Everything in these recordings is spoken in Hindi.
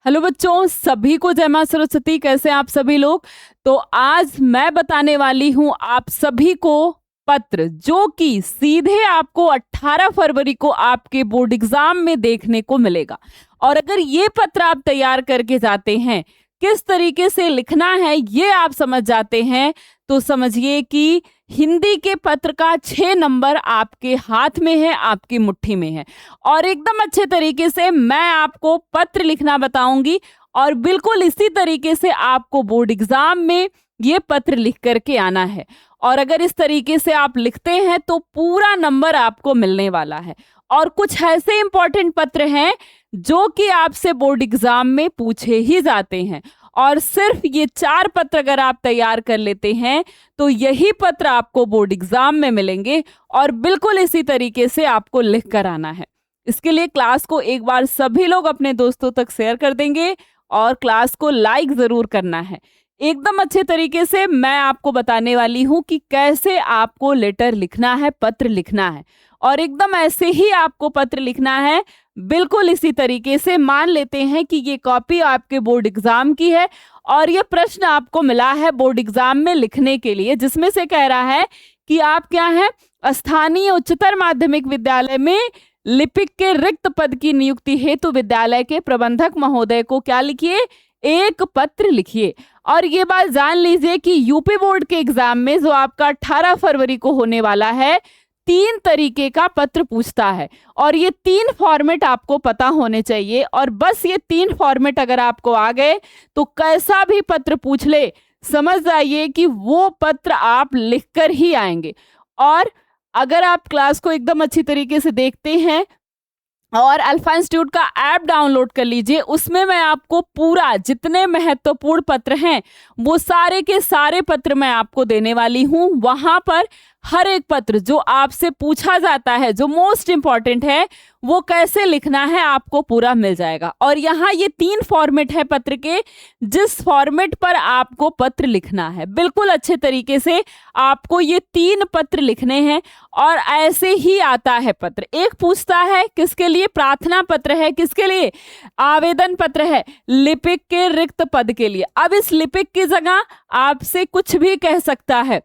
हेलो बच्चों, सभी को जय मां सरस्वती। कैसे हैं आप सभी लोग। तो आज मैं बताने वाली हूं आप सभी को पत्र जो कि सीधे आपको 18 फरवरी को आपके बोर्ड एग्जाम में देखने को मिलेगा। और अगर ये पत्र आप तैयार करके जाते हैं, किस तरीके से लिखना है ये आप समझ जाते हैं, तो समझिए कि हिंदी के पत्र का 6 नंबर आपके हाथ में है, आपकी मुट्ठी में है। और एकदम अच्छे तरीके से मैं आपको पत्र लिखना बताऊंगी और बिल्कुल इसी तरीके से आपको बोर्ड एग्जाम में ये पत्र लिख करके आना है। और अगर इस तरीके से आप लिखते हैं तो पूरा नंबर आपको मिलने वाला है। और कुछ ऐसे इंपॉर्टेंट पत्र हैं जो कि आपसे बोर्ड एग्जाम में पूछे ही जाते हैं। और सिर्फ ये 4 पत्र अगर आप तैयार कर लेते हैं तो यही पत्र आपको बोर्ड एग्जाम में मिलेंगे। और बिल्कुल इसी तरीके से आपको लिख कर आना है। इसके लिए क्लास को एक बार सभी लोग अपने दोस्तों तक शेयर कर देंगे और क्लास को लाइक जरूर करना है। एकदम अच्छे तरीके से मैं आपको बताने वाली हूं कि कैसे आपको लेटर लिखना है, पत्र लिखना है। और एकदम ऐसे ही आपको पत्र लिखना है, बिल्कुल इसी तरीके से। मान लेते हैं कि ये कॉपी आपके बोर्ड एग्जाम की है और ये प्रश्न आपको मिला है बोर्ड एग्जाम में लिखने के लिए, जिसमें से कह रहा है कि आप क्या है, स्थानीय उच्चतर माध्यमिक विद्यालय में लिपिक के रिक्त पद की नियुक्ति हेतु विद्यालय के प्रबंधक महोदय को क्या लिखिए, एक पत्र लिखिए। और ये बात जान लीजिए कि यूपी बोर्ड के एग्जाम में जो आपका 18 फरवरी को होने वाला है, 3 तरीके का पत्र पूछता है। और ये 3 फॉर्मेट आपको पता होने चाहिए। और बस ये 3 फॉर्मेट अगर आपको आ गए तो कैसा भी पत्र पूछ ले, समझ जाइए कि वो पत्र आप लिखकर ही आएंगे। और अगर आप क्लास को एकदम अच्छी तरीके से देखते हैं और अल्फा इंस्टीट्यूट का ऐप डाउनलोड कर लीजिए, उसमें मैं आपको पूरा जितने महत्वपूर्ण पत्र हैं वो सारे के सारे पत्र मैं आपको देने वाली हूं। वहां पर हर एक पत्र जो आपसे पूछा जाता है, जो मोस्ट इंपॉर्टेंट है, वो कैसे लिखना है आपको पूरा मिल जाएगा। और यहाँ ये 3 फॉर्मेट है पत्र के, जिस फॉर्मेट पर आपको पत्र लिखना है बिल्कुल अच्छे तरीके से आपको ये 3 पत्र लिखने हैं। और ऐसे ही आता है पत्र। एक पूछता है किसके लिए, प्रार्थना पत्र है, किसके लिए, आवेदन पत्र है, लिपिक के रिक्त पद के लिए। अब इस लिपिक की जगह आपसे कुछ भी कह सकता है,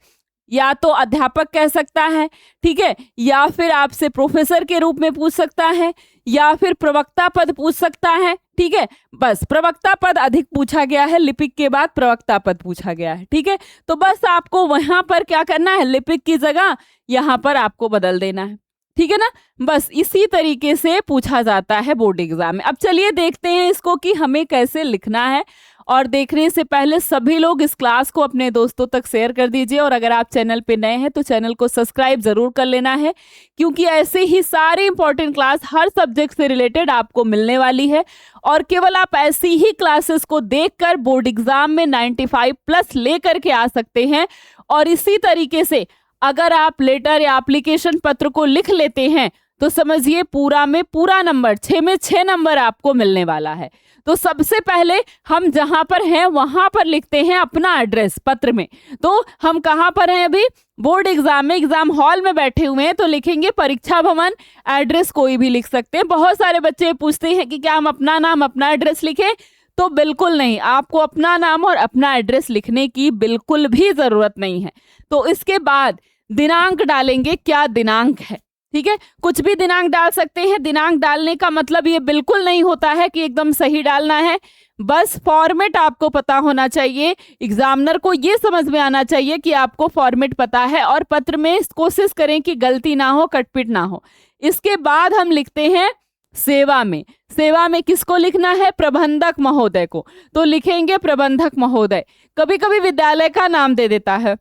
या तो अध्यापक कह सकता है, ठीक है, या फिर आपसे प्रोफेसर के रूप में पूछ सकता है, या फिर प्रवक्ता पद पूछ सकता है, ठीक है। बस प्रवक्ता पद अधिक पूछा गया है, लिपिक के बाद प्रवक्ता पद पूछा गया है, ठीक है। तो बस आपको वहां पर क्या करना है, लिपिक की जगह यहां पर आपको बदल देना है, ठीक है ना। बस इसी तरीके से पूछा जाता है बोर्ड एग्जाम में। अब चलिए देखते हैं इसको कि हमें कैसे लिखना है। और देखने से पहले सभी लोग इस क्लास को अपने दोस्तों तक शेयर कर दीजिए। और अगर आप चैनल पे नए हैं तो चैनल को सब्सक्राइब जरूर कर लेना है, क्योंकि ऐसे ही सारे इंपॉर्टेंट क्लास हर सब्जेक्ट से रिलेटेड आपको मिलने वाली है। और केवल आप ऐसी ही क्लासेस को देखकर बोर्ड एग्जाम में 95+ लेकर के आ सकते हैं। और इसी तरीके से अगर आप लेटर या एप्लीकेशन पत्र को लिख लेते हैं तो समझिए पूरा में पूरा नंबर, 6 में 6 नंबर आपको मिलने वाला है। तो सबसे पहले हम जहां पर हैं वहां पर लिखते हैं अपना एड्रेस पत्र में। तो हम कहां पर हैं अभी, बोर्ड एग्जाम में, एग्जाम हॉल में बैठे हुए हैं, तो लिखेंगे परीक्षा भवन। एड्रेस कोई भी लिख सकते हैं। बहुत सारे बच्चे पूछते हैं कि क्या हम अपना नाम अपना एड्रेस लिखें, तो बिल्कुल नहीं, आपको अपना नाम और अपना एड्रेस लिखने की बिल्कुल भी जरूरत नहीं है। तो इसके बाद दिनांक डालेंगे, क्या दिनांक है, ठीक है। कुछ भी दिनांक डाल सकते हैं। दिनांक डालने का मतलब ये बिल्कुल नहीं होता है कि एकदम सही डालना है। बस फॉर्मेट आपको पता होना चाहिए, एग्जामिनर को ये समझ में आना चाहिए कि आपको फॉर्मेट पता है। और पत्र में कोशिश करें कि गलती ना हो, कटपिट ना हो। इसके बाद हम लिखते हैं सेवा में। सेवा में किसको लिखना है, प्रबंधक महोदय को। तो लिखेंगे प्रबंधक महोदय। कभी कभी विद्यालय का नाम दे देता है,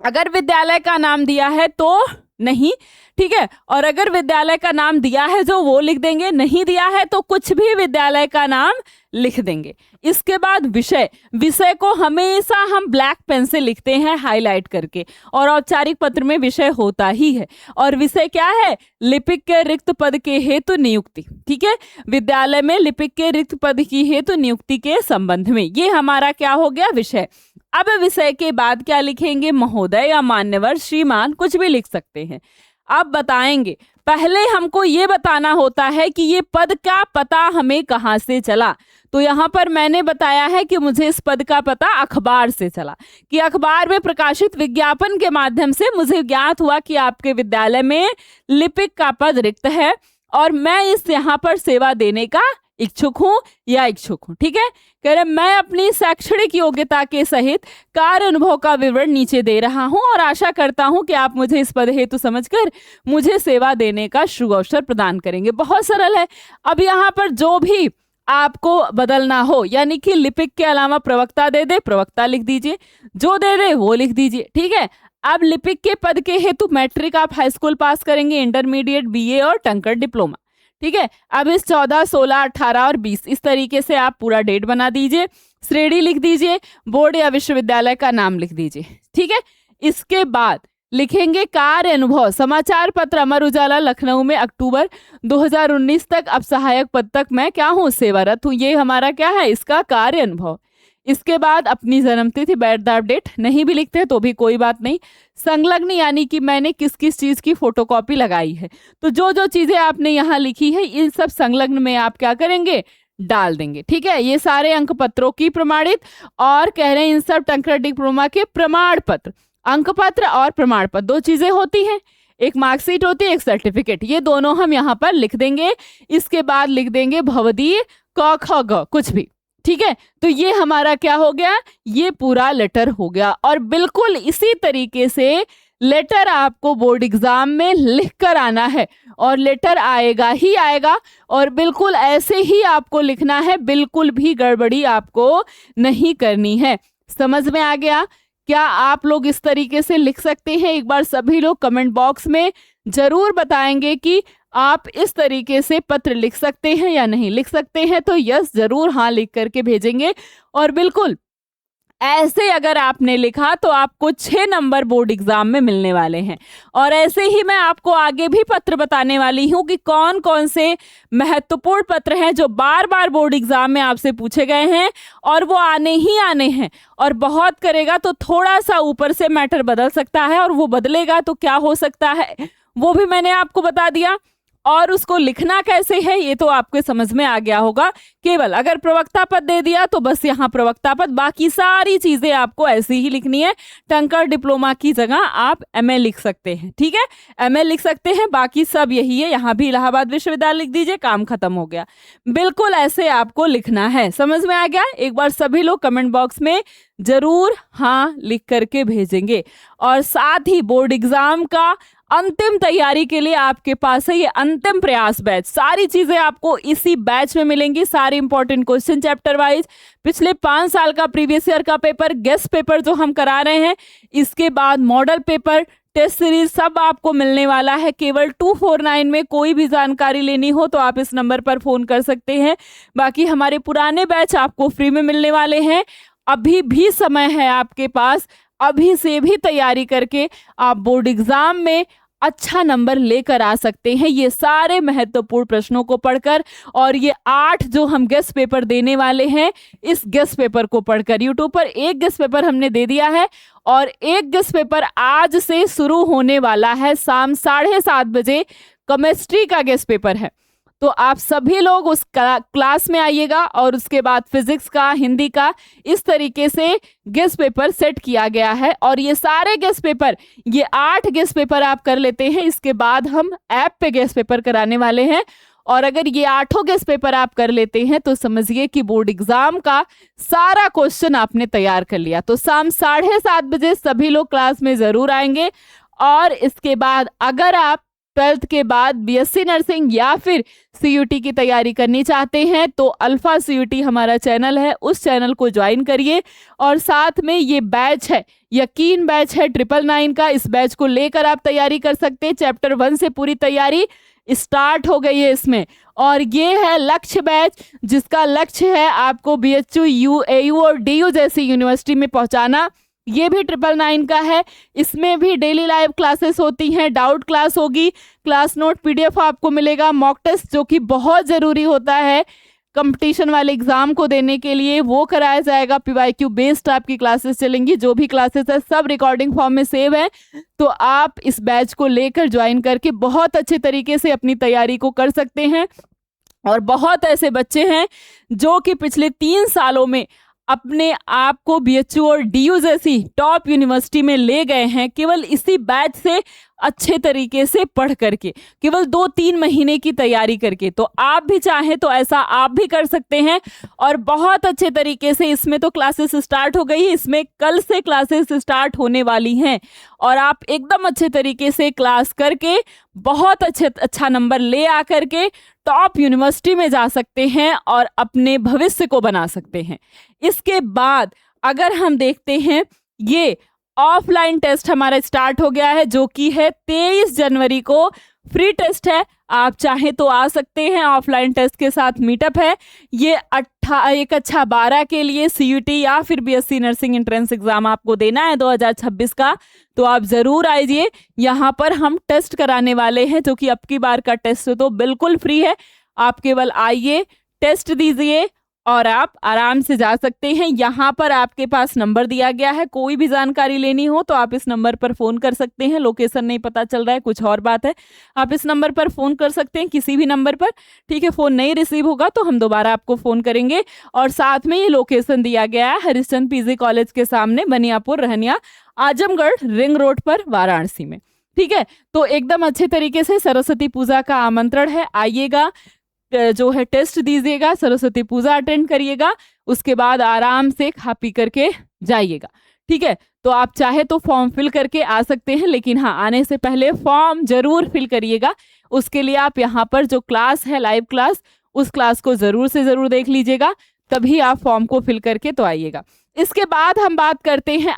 अगर विद्यालय का नाम दिया है तो नहीं, ठीक है। और अगर विद्यालय का नाम दिया है जो वो लिख देंगे, नहीं दिया है तो कुछ भी विद्यालय का नाम लिख देंगे। इसके बाद विषय, विषय को हमेशा हम ब्लैक पेन से लिखते हैं हाईलाइट करके। और औपचारिक पत्र में विषय होता ही है। और विषय क्या है, लिपिक के रिक्त पद के हेतु नियुक्ति, ठीक है। विद्यालय में लिपिक के रिक्त पद की हेतु नियुक्ति के संबंध में, ये हमारा क्या हो गया, विषय। अब विषय के बाद क्या लिखेंगे, महोदय या मान्यवर, श्रीमान, कुछ भी लिख सकते हैं। अब बताएंगे पहले हमको ये बताना होता है कि ये पद का पता हमें कहाँ से चला। तो यहाँ पर मैंने बताया है कि मुझे इस पद का पता अखबार से चला, कि अखबार में प्रकाशित विज्ञापन के माध्यम से मुझे ज्ञात हुआ कि आपके विद्यालय में लिपिक का पद रिक्त है और मैं इस यहाँ पर सेवा देने का इच्छुक हूँ या इच्छुक हूँ। ठीक है, कह रहे मैं अपनी शैक्षणिक योग्यता के सहित कार्य अनुभव का विवरण नीचे दे रहा हूँ और आशा करता हूँ कि आप मुझे इस पद हेतु समझकर मुझे सेवा देने का शुभ अवसर प्रदान करेंगे। बहुत सरल है। अब यहाँ पर जो भी आपको बदलना हो, यानी कि लिपिक के अलावा प्रवक्ता दे दे, प्रवक्ता लिख दीजिए, जो दे दे वो लिख दीजिए। ठीक है, अब लिपिक के पद के हेतु मैट्रिक आप हाई स्कूल पास करेंगे, इंटरमीडिएट, बीए और टंकर डिप्लोमा। ठीक है, अब इस 14, 16, 18 और 20 इस तरीके से आप पूरा डेट बना दीजिए, श्रेणी लिख दीजिए, बोर्ड या विश्वविद्यालय का नाम लिख दीजिए। ठीक है, इसके बाद लिखेंगे कार्य अनुभव। समाचार पत्र अमर उजाला लखनऊ में अक्टूबर 2019 तक अब सहायक पद तक मैं क्या हूँ, सेवारत हूँ। ये हमारा क्या है, इसका कार्य अनुभव। इसके बाद अपनी जन्मतिथि, बर्थ डेट नहीं भी लिखते हैं तो भी कोई बात नहीं। संलग्न यानी कि मैंने किस किस चीज की फोटोकॉपी लगाई है, तो जो जो चीजें आपने यहाँ लिखी है इन सब संलग्न में आप क्या करेंगे, डाल देंगे। ठीक है, ये सारे अंक पत्रों की प्रमाणित और कह रहे हैं इन सब टंकर डिप्लोमा के प्रमाण पत्र। अंक पत्र और प्रमाण पत्र दो चीजें होती हैं, एक मार्कशीट होती है, एक सर्टिफिकेट। ये दोनों हम यहाँ पर लिख देंगे। इसके बाद लिख देंगे भवदीय क ख ग कुछ भी। ठीक है, तो ये हमारा क्या हो गया, ये पूरा लेटर हो गया। और बिल्कुल इसी तरीके से लेटर आपको बोर्ड एग्जाम में लिख कर आना है और लेटर आएगा ही आएगा और बिल्कुल ऐसे ही आपको लिखना है, बिल्कुल भी गड़बड़ी आपको नहीं करनी है। समझ में आ गया? क्या आप लोग इस तरीके से लिख सकते हैं? एक बार सभी लोग कमेंट बॉक्स में जरूर बताएंगे कि आप इस तरीके से पत्र लिख सकते हैं या नहीं लिख सकते हैं। तो यस जरूर हाँ लिख करके भेजेंगे। और बिल्कुल ऐसे अगर आपने लिखा तो आपको 6 नंबर बोर्ड एग्जाम में मिलने वाले हैं। और ऐसे ही मैं आपको आगे भी पत्र बताने वाली हूं कि कौन कौन से महत्वपूर्ण पत्र हैं जो बार बार बोर्ड एग्जाम में आपसे पूछे गए हैं और वो आने ही आने हैं। और बहुत करेगा तो थोड़ा सा ऊपर से मैटर बदल सकता है और वो बदलेगा तो क्या हो सकता है वो भी मैंने आपको बता दिया। और उसको लिखना कैसे है ये तो आपके समझ में आ गया होगा। केवल अगर प्रवक्ता पद दे दिया तो बस यहाँ प्रवक्ता पद, बाकी सारी चीजें आपको ऐसी ही लिखनी है। टंकर डिप्लोमा की जगह आप एमए लिख सकते हैं। ठीक है, एमए लिख सकते हैं, बाकी सब यही है। यहाँ भी इलाहाबाद विश्वविद्यालय लिख दीजिए, काम खत्म हो गया। बिल्कुल ऐसे आपको लिखना है। समझ में आ गया? एक बार सभी लोग कमेंट बॉक्स में जरूर हाँ लिख करके भेजेंगे। और साथ ही बोर्ड एग्जाम का अंतिम तैयारी के लिए आपके पास है ये अंतिम प्रयास बैच। सारी चीजें आपको इसी बैच में मिलेंगी, सारे इंपॉर्टेंट क्वेश्चन चैप्टर वाइज, पिछले 5 साल का प्रीवियस ईयर का पेपर, गेस्ट पेपर जो हम करा रहे हैं, इसके बाद मॉडल पेपर, टेस्ट सीरीज सब आपको मिलने वाला है। केवल 249 में कोई भी जानकारी लेनी हो तो आप इस नंबर पर फोन कर सकते हैं। बाकी हमारे पुराने बैच आपको फ्री में मिलने वाले हैं। अभी भी समय है आपके पास, अभी से भी तैयारी करके आप बोर्ड एग्जाम में अच्छा नंबर लेकर आ सकते हैं ये सारे महत्वपूर्ण प्रश्नों को पढ़कर। और ये 8 जो हम गेस्ट पेपर देने वाले हैं, इस गेस्ट पेपर को पढ़कर यूट्यूब पर एक गेस्ट पेपर हमने दे दिया है और एक गेस्ट पेपर आज से शुरू होने वाला है। शाम 7:30 बजे केमिस्ट्री का गेस्ट पेपर है, तो आप सभी लोग उस क्लास में आइएगा। और उसके बाद फिजिक्स का, हिंदी का, इस तरीके से गेस्ट पेपर सेट किया गया है। और ये सारे गेस्ट पेपर, ये 8 गेस्ट पेपर आप कर लेते हैं, इसके बाद हम ऐप पे गेस्ट पेपर कराने वाले हैं। और अगर ये 8 गेस्ट पेपर आप कर लेते हैं तो समझिए कि बोर्ड एग्जाम का सारा क्वेश्चन आपने तैयार कर लिया। तो शाम 7:30 बजे सभी लोग क्लास में जरूर आएंगे। और इसके बाद अगर आप 12th के बाद बीएससी नर्सिंग या फिर सीयूटी की तैयारी करनी चाहते हैं तो अल्फा सीयूटी हमारा चैनल है, उस चैनल को ज्वाइन करिए। और साथ में ये बैच है, यकीन बैच है 999 का, इस बैच को लेकर आप तैयारी कर सकते हैं। चैप्टर 1 से पूरी तैयारी स्टार्ट हो गई है इसमें। और ये है लक्ष्य बैच, जिसका लक्ष्य है आपको बीएचयू, यूएयू और डीयू जैसी यूनिवर्सिटी में पहुंचाना। ये भी 999 का है, इसमें भी डेली लाइव क्लासेस होती हैं, डाउट क्लास होगी, क्लास नोट पीडीएफ आपको मिलेगा, मॉक टेस्ट जो कि बहुत ज़रूरी होता है, कंपटीशन वाले एग्जाम को देने के लिए वो कराया जाएगा। PYQ बेस्ड आपकी क्लासेस चलेंगी, जो भी क्लासेस है सब रिकॉर्डिंग फॉर्म में सेव है, तो आप इस बैच को लेकर ज्वाइन करके बहुत अच्छे तरीके से अपनी तैयारी को कर सकते हैं। और बहुत ऐसे बच्चे हैं जो कि पिछले 3 सालों में अपने आप को BHU और DU जैसी टॉप यूनिवर्सिटी में ले गए हैं, केवल इसी बैच से अच्छे तरीके से पढ़ करके, केवल 2-3 महीने की तैयारी करके। तो आप भी चाहें तो ऐसा आप भी कर सकते हैं और बहुत अच्छे तरीके से इसमें तो क्लासेस स्टार्ट हो गई है, इसमें कल से क्लासेस स्टार्ट होने वाली हैं और आप एकदम अच्छे तरीके से क्लास करके बहुत अच्छा नंबर ले आकर के टॉप यूनिवर्सिटी में जा सकते हैं और अपने भविष्य को बना सकते हैं। इसके बाद अगर हम देखते हैं, ये ऑफलाइन टेस्ट हमारा स्टार्ट हो गया है, जो कि है 23 जनवरी को फ्री टेस्ट है। आप चाहें तो आ सकते हैं, ऑफलाइन टेस्ट के साथ मीटअप है। ये 1/12 के लिए CUT या फिर BSc नर्सिंग एंट्रेंस एग्जाम आपको देना है 2026 का, तो आप जरूर आइए। यहाँ पर हम टेस्ट कराने वाले हैं, जो कि अब की बार का टेस्ट तो बिल्कुल फ्री है। आप केवल आइए, टेस्ट दीजिए और आप आराम से जा सकते हैं। यहाँ पर आपके पास नंबर दिया गया है, कोई भी जानकारी लेनी हो तो आप इस नंबर पर फ़ोन कर सकते हैं। लोकेशन नहीं पता चल रहा है, कुछ और बात है, आप इस नंबर पर फ़ोन कर सकते हैं, किसी भी नंबर पर, ठीक है। फ़ोन नहीं रिसीव होगा तो हम दोबारा आपको फ़ोन करेंगे। और साथ में ये लोकेशन दिया गया है हरिश्चंद्र PG कॉलेज के सामने, बनियापुर रहनिया, आजमगढ़ रिंग रोड पर, वाराणसी में, ठीक है। तो एकदम अच्छे तरीके से सरस्वती पूजा का आमंत्रण है, आइएगा, जो है टेस्ट दीजिएगा, सरस्वती पूजा अटेंड करिएगा, उसके बाद आराम से खा पी करके जाइएगा, ठीक है। तो आप चाहे तो फॉर्म फिल करके आ सकते हैं, लेकिन हाँ, आने से पहले फॉर्म जरूर फिल करिएगा। उसके लिए आप यहाँ पर जो क्लास है, लाइव क्लास, उस क्लास को जरूर से जरूर देख लीजिएगा, तभी आप फॉर्म को फिल करके तो आइएगा। इसके बाद हम बात करते हैं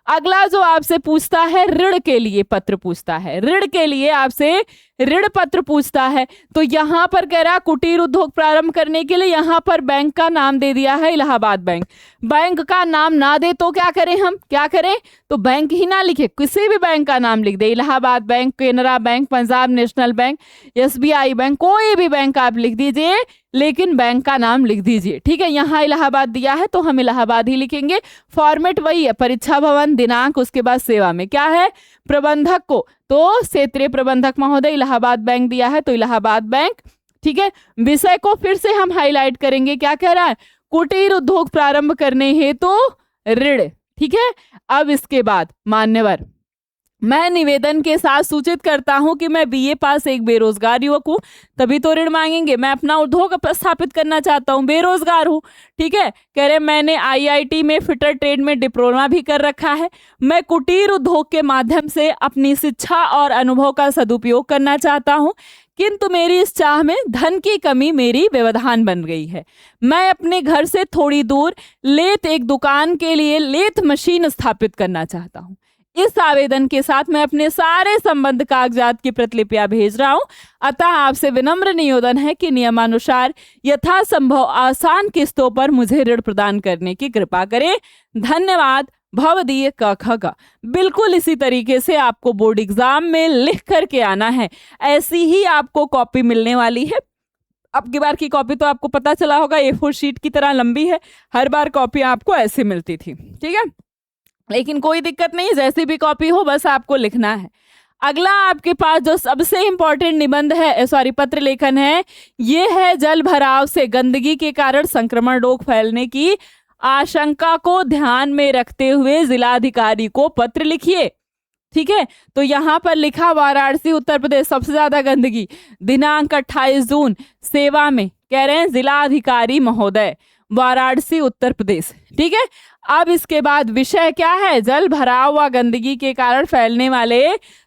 अगला जो आपसे पूछता है, ऋण के लिए पत्र पूछता है, ऋण के लिए आपसे ऋण पत्र पूछता है। तो यहाँ पर कह रहा कुटीर उद्योग प्रारंभ करने के लिए, यहाँ पर बैंक का नाम दे दिया है इलाहाबाद बैंक। बैंक का नाम ना दे तो क्या करें, हम क्या करें, तो बैंक ही ना लिखे, किसी भी बैंक का नाम लिख दे, Allahabad bank, Canara bank, Punjab national bank, SBI bank, कोई भी बैंक आप लिख दीजिए, लेकिन बैंक का नाम लिख दीजिए, ठीक है। यहाँ इलाहाबाद दिया है तो हम इलाहाबाद ही लिखेंगे। फॉर्मेट वही है, परीक्षा भवन, दिनांक, उसके बाद सेवा में क्या है, प्रबंधक को तो क्षेत्रीय प्रबंधक महोदय इलाहाबाद बैंक दिया है तो इलाहाबाद बैंक, ठीक है। विषय को फिर से हम हाईलाइट करेंगे, क्या कह रहा है, कुटीर उद्योग प्रारंभ करने हेतु ऋण, ठीक है। अब इसके बाद, मान्यवर, मैं निवेदन के साथ सूचित करता हूं कि मैं BA पास एक बेरोजगार युवक हूं, तभी तो ऋण मांगेंगे। मैं अपना उद्योग स्थापित करना चाहता हूं, बेरोजगार हूं, ठीक है। कह रहे मैंने IIT में फिटर ट्रेड में डिप्लोमा भी कर रखा है। मैं कुटीर उद्योग के माध्यम से अपनी शिक्षा और अनुभव का सदुपयोग करना चाहता हूं, किंतु मेरी इस चाह में धन की कमी मेरी व्यवधान बन गई है। मैं अपने घर से थोड़ी दूर एक दुकान के लिए लेथ मशीन स्थापित करना चाहता हूं। इस आवेदन के साथ मैं अपने सारे संबंध कागजात की प्रतिलिपियां भेज रहा हूं। अतः आपसे विनम्र निवेदन है कि नियमानुसार यथासंभव आसान किस्तों पर मुझे ऋण प्रदान करने की कृपा करें। धन्यवाद, भवदीय क। बिल्कुल इसी तरीके से आपको बोर्ड एग्जाम में लिख करके आना है, ऐसी ही आपको कॉपी मिलने वाली है। अब की बार की कॉपी तो आपको पता चला होगा A4 शीट की तरह लंबी है, हर बार कॉपी आपको ऐसे मिलती थी, ठीक है। लेकिन कोई दिक्कत नहीं, जैसी भी कॉपी हो बस आपको लिखना है। अगला आपके पास जो सबसे इंपॉर्टेंट निबंध है, पत्र लेखन है, ये है जल भराव से गंदगी के कारण संक्रमण रोग फैलने की आशंका को ध्यान में रखते हुए जिलाधिकारी को पत्र लिखिए, ठीक है। तो यहाँ पर लिखा वाराणसी उत्तर प्रदेश सबसे ज्यादा गंदगी, दिनांक 28 जून, सेवा में, कह रहे हैं जिलाधिकारी महोदय, वाराणसी उत्तर प्रदेश, ठीक है। अब इसके बाद विषय क्या है, जल भराव व गंदगी के कारण फैलने वाले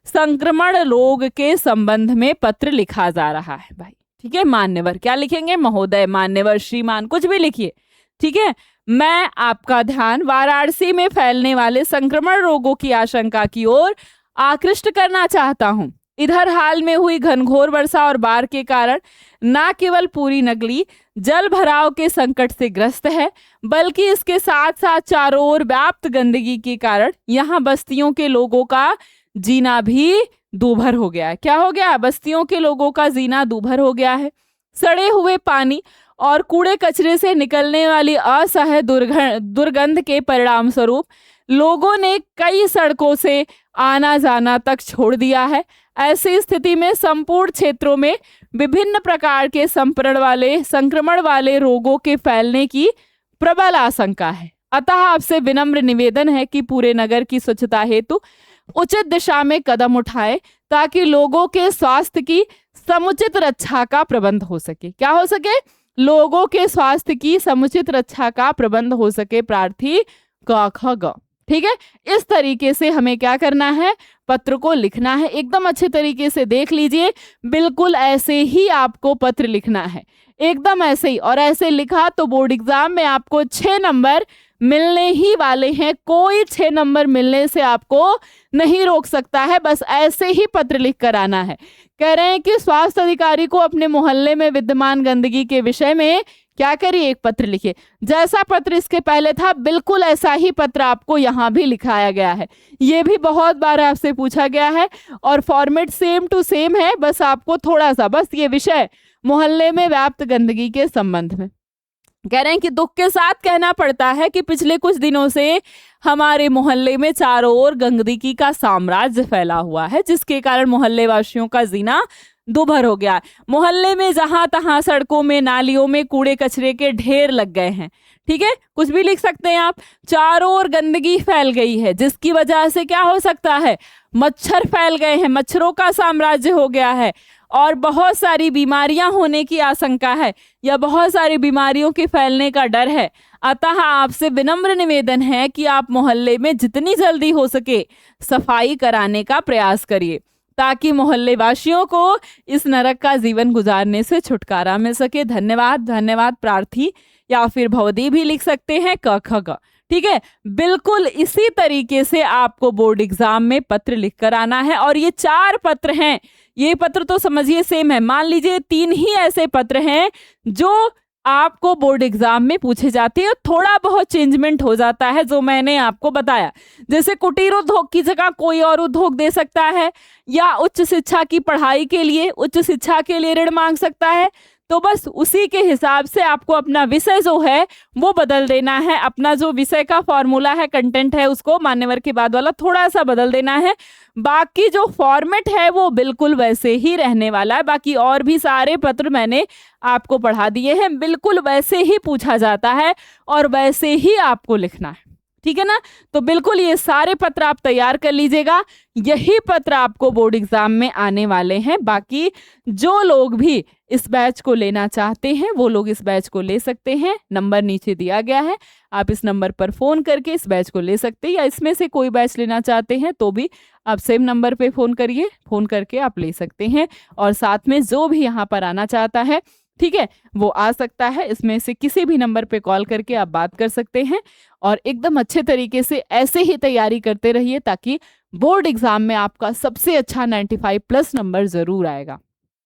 संक्रमण रोग के संबंध में पत्र लिखा जा रहा है भाई, ठीक है। मान्यवर क्या लिखेंगे, महोदय, मान्यवर, श्रीमान, कुछ भी लिखिए, ठीक है। मैं आपका ध्यान वाराणसी में फैलने वाले संक्रमण रोगों की आशंका की ओर आकृष्ट करना चाहता हूं। इधर हाल में हुई घनघोर वर्षा और बाढ़ के कारण न केवल पूरी नगरी जल भराव के संकट से ग्रस्त है, बल्कि इसके साथ साथ चारों ओर व्याप्त गंदगी के कारण यहाँ बस्तियों के लोगों का जीना भी दूभर हो गया है। क्या हो गया, बस्तियों के लोगों का जीना दूभर हो गया है। सड़े हुए पानी और कूड़े कचरे से निकलने वाली असह्य दुर्गंध के परिणाम स्वरूप लोगों ने कई सड़कों से आना जाना तक छोड़ दिया है। ऐसी स्थिति में संपूर्ण क्षेत्रों में विभिन्न प्रकार के संक्रमण वाले रोगों के फैलने की प्रबल आशंका है। अतः आपसे विनम्र निवेदन है कि पूरे नगर की स्वच्छता हेतु उचित दिशा में कदम उठाएं ताकि लोगों के स्वास्थ्य की समुचित रक्षा का प्रबंध हो सके। क्या हो सके? लोगों के स्वास्थ्य की समुचित रक्षा का प्रबंध हो सके। प्रार्थी क ख ग। ठीक है, इस तरीके से हमें क्या करना है, पत्र को लिखना है। एकदम अच्छे तरीके से देख लीजिए, बिल्कुल ऐसे ही आपको पत्र लिखना है, एकदम ऐसे ही। और ऐसे लिखा तो बोर्ड एग्जाम में आपको 6 नंबर मिलने ही वाले हैं। कोई 6 नंबर मिलने से आपको नहीं रोक सकता है। बस ऐसे ही पत्र लिख कर आना है। कह रहे हैं कि स्वास्थ्य अधिकारी को अपने मोहल्ले में विद्यमान गंदगी के विषय में क्या करिए, एक पत्र लिखिए। जैसा पत्र इसके पहले था बिल्कुल ऐसा ही पत्र आपको यहाँ भी लिखाया गया है। ये भी बहुत बार आपसे पूछा गया है और फॉर्मेट सेम टू सेम है। बस आपको थोड़ा सा बस ये विषय मोहल्ले में व्याप्त गंदगी के संबंध में कह रहे हैं कि दुख के साथ कहना पड़ता है कि पिछले कुछ दिनों से हमारे मोहल्ले में चारों ओर गंदगी का साम्राज्य फैला हुआ है, जिसके कारण मोहल्ले वासियों का जीना दुभर हो गया। मोहल्ले में जहां तहां सड़कों में, नालियों में कूड़े कचरे के ढेर लग गए हैं। ठीक है, कुछ भी लिख सकते हैं आप। चारों ओर गंदगी फैल गई है, जिसकी वजह से क्या हो सकता है, मच्छर फैल गए हैं, मच्छरों का साम्राज्य हो गया है और बहुत सारी बीमारियां होने की आशंका है या बहुत सारी बीमारियों के फैलने का डर है। अतः आपसे विनम्र निवेदन है कि आप मोहल्ले में जितनी जल्दी हो सके सफाई कराने का प्रयास करिए, ताकि मोहल्ले वासियों को इस नरक का जीवन गुजारने से छुटकारा मिल सके। धन्यवाद। धन्यवाद प्रार्थी या फिर भवदी भी लिख सकते हैं, क ख ग। ठीक है, बिल्कुल इसी तरीके से आपको बोर्ड एग्जाम में पत्र लिख कर आना है। और ये 4 पत्र हैं, ये पत्र तो समझिए सेम है। मान लीजिए 3 ही ऐसे पत्र हैं जो आपको बोर्ड एग्जाम में पूछे जाते हैं। थोड़ा बहुत चेंजमेंट हो जाता है जो मैंने आपको बताया, जैसे कुटीर उद्योग की जगह कोई और उद्योग दे सकता है, या उच्च शिक्षा की पढ़ाई के लिए, उच्च शिक्षा के लिए ऋण मांग सकता है। तो बस उसी के हिसाब से आपको अपना विषय जो है वो बदल देना है। अपना जो विषय का फॉर्मूला है, कंटेंट है, उसको मान्यवर के बाद वाला थोड़ा सा बदल देना है। बाकी जो फॉर्मेट है वो बिल्कुल वैसे ही रहने वाला है। बाकी और भी सारे पत्र मैंने आपको पढ़ा दिए हैं, बिल्कुल वैसे ही पूछा जाता है और वैसे ही आपको लिखना है। ठीक है ना, तो बिल्कुल ये सारे पत्र आप तैयार कर लीजिएगा। यही पत्र आपको बोर्ड एग्जाम में आने वाले हैं। बाकी जो लोग भी इस बैच को लेना चाहते हैं वो लोग इस बैच को ले सकते हैं। नंबर नीचे दिया गया है, आप इस नंबर पर फोन करके इस बैच को ले सकते हैं, या इसमें से कोई बैच लेना चाहते हैं तो भी आप सेम नंबर पे फोन करिए, फोन करके आप ले सकते हैं। और साथ में जो भी यहाँ पर आना चाहता है, ठीक है, वो आ सकता है। इसमें से किसी भी नंबर पे कॉल करके आप बात कर सकते हैं और एकदम अच्छे तरीके से ऐसे ही तैयारी करते रहिए, ताकि बोर्ड एग्जाम में आपका सबसे अच्छा 95+ नंबर जरूर आएगा।